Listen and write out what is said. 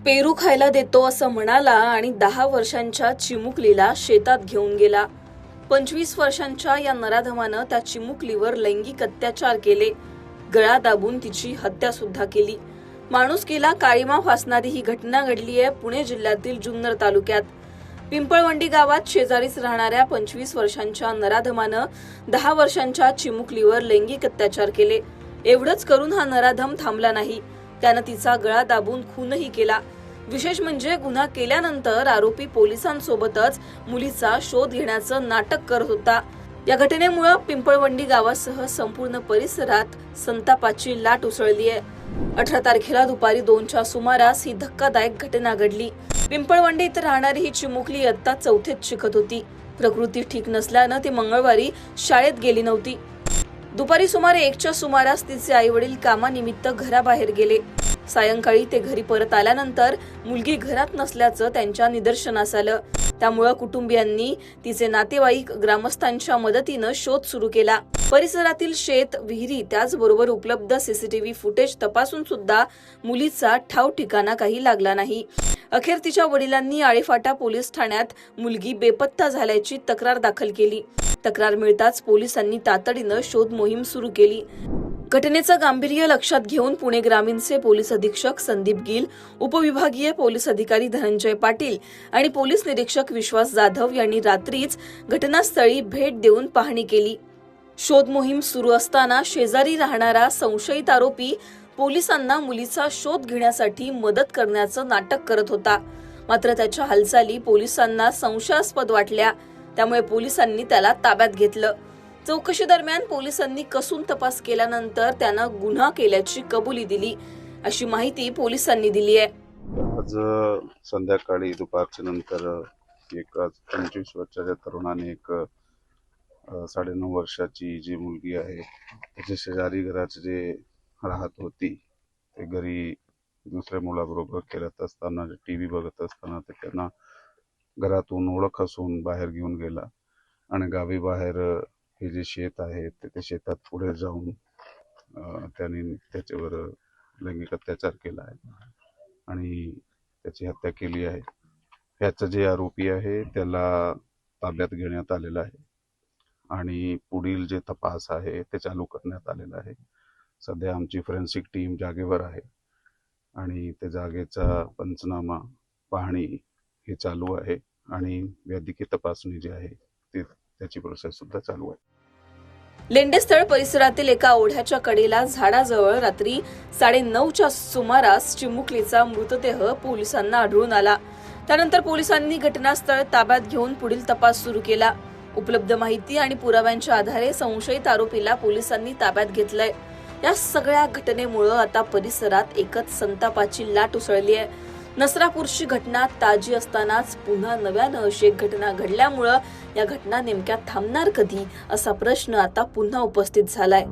पेरू खायला देतो असं म्हणाला आणि 10 वर्षांच्या चिमुकलीला शेतात घेऊन गेला। 25 वर्षांच्या या नराधमानं त्या चिमुकलीवर लैंगिक अत्याचार केले, गळा दाबून तिची हत्या सुद्धा केली। माणुसकीला काळीमा फासणारी ही घटना घडली आहे पुणे जिल्ह्यातील जुन्नर तालुक्यात। पिंपळवंडी गावात शेजारीच राहणाऱ्या 25 वर्षांच्या नराधमानं 10 वर्षांच्या चिमुकलीवर लैंगिक अत्याचार केले। एवढंच करून हा नराधम थांबला नाही, त्यानं तिचा गळा दाबून खूनही केला। विशेष म्हणजे गुन्हा केल्यानंतर आरोपी पोलिसांसोबतच मुलीचा शोध घेण्याचं नाटक करत होता। या घटनेमुळे पिंपळवंडी गावासह संपूर्ण परिसरात संतापाची लाट उसळली आहे। 18 तारखेला दुपारी 2च्या सुमारास ही धक्कादायक घटना घडली। पिंपळवंडी इथं राहणारी ही चिमुकली इयत्ता 4थीत शिकत होती। प्रकृती ठीक नसल्यानं ती मंगळवारी शाळेत गेली नव्हती। दुपारी सुमारे 1च्या सुमारास तिचे आई वडील कामानिमित्त घराबाहेर गेले। सायंकाळी ते घरी परत आल्यानंतर मुलगी घरात नसल्याचं त्यांच्या निदर्शनास आलं। त्यामुळे कुटुंबियांनी तिचे नातेवाईक ग्रामस्थांच्या मदतीनं शोध सुरू केला। परिसरातील शेत, विहिरी त्याचबरोबर उपलब्ध सीसीटीव्ही फुटेज तपासून सुद्धा मुलीचा ठाव ठिकाणा काही लागला नाही। अखेर तिच्या वडिलांनी आळेफाटा पोलीस ठाण्यात मुलगी बेपत्ता झाल्याची तक्रार दाखल केली। तक्रार मिळताच पोलिसांनी तातडीनं शोध मोहीम सुरू केली। घटनेचं गांभीर्य लक्षात घेऊन पुणे ग्रामीणचे पोलीस अधीक्षक संदीप गिल, उपविभागीय पोलीस अधिकारी धनंजय पाटील आणि पोलीस निरीक्षक विश्वास जाधव यांनी रात्रीच घटनास्थळी भेट देऊन पाहणी केली। शोध मोहीम सुरू असताना शेजारी राहणारा संशयित आरोपी पोलिसांना मुलीचा शोध घेण्यासाठी मदत करण्याचं नाटक करत होता। मात्र त्याच्या हालचाली पोलिसांना संशयास्पद वाटल्या, त्यामुळे पोलिसांनी त्याला ताब्यात घेतलं। चौकशी दरम्यान पोलिसांनी कसून तपास केल्यानंतर त्यानं गुन्हा केल्याची कबुली दिली, अशी माहिती पोलिसांनी दिली आहे। आज संध्याकाळी दुपारच्या नंतर एक 25 वर्षाच्या तरुणाने एक 9.5 वर्षाची जी मुलगी आहे त्याच्या शेजारी घरात जे राहत होती ते घरी दुसऱ्या मुलाबरोबर खेळत असताना टीव्ही बघत असताना ते त्यांना घरातून ओळख असून बाहेर घेऊन गेला आणि गावी बाहेर हे जे शेत आहे ते शेतात पुढे जाऊन त्यांनी त्याच्यावर लैंगिक अत्याचार केला आहे आणि त्याची हत्या केली आहे। ह्याचा जे आरोपी आहे त्याला ताब्यात घेण्यात आलेला आहे आणि पुढील जे तपास आहे ते चालू करण्यात आलेला आहे। सध्या आमची फॉरेन्सिक टीम जागेवर आहे आणि त्या जागेचा पंचनामा पाहणी हे चालू आहे आणि वैद्यकीय तपासणी जी आहे त्याची प्रोसेस सुद्धा चालू आहे। लेंडेस्थळ परिसरातील एका ओढ्याच्या कडेला झाडाजवळ रात्री 9:30च्या सुमारास चिमुकलीचा मृतदेह पोलिसांना आढळून आला। त्यानंतर पोलिसांनी घटनास्थळ ताब्यात घेऊन पुढील तपास सुरू केला। उपलब्ध माहिती आणि पुराव्यांच्या आधारे संशयित आरोपीला पोलिसांनी ताब्यात घेतलंय। या सगळ्या घटनेमुळे आता परिसरात एकच संतापाची लाट उसळली आहे। नसरापूरची घटना ताजी असतानाच पुन्हा नव्यानं अशी एक घटना घडल्यामुळे या घटना नेमक्या थांबणार कधी असा प्रश्न आता पुन्हा उपस्थित झालाय।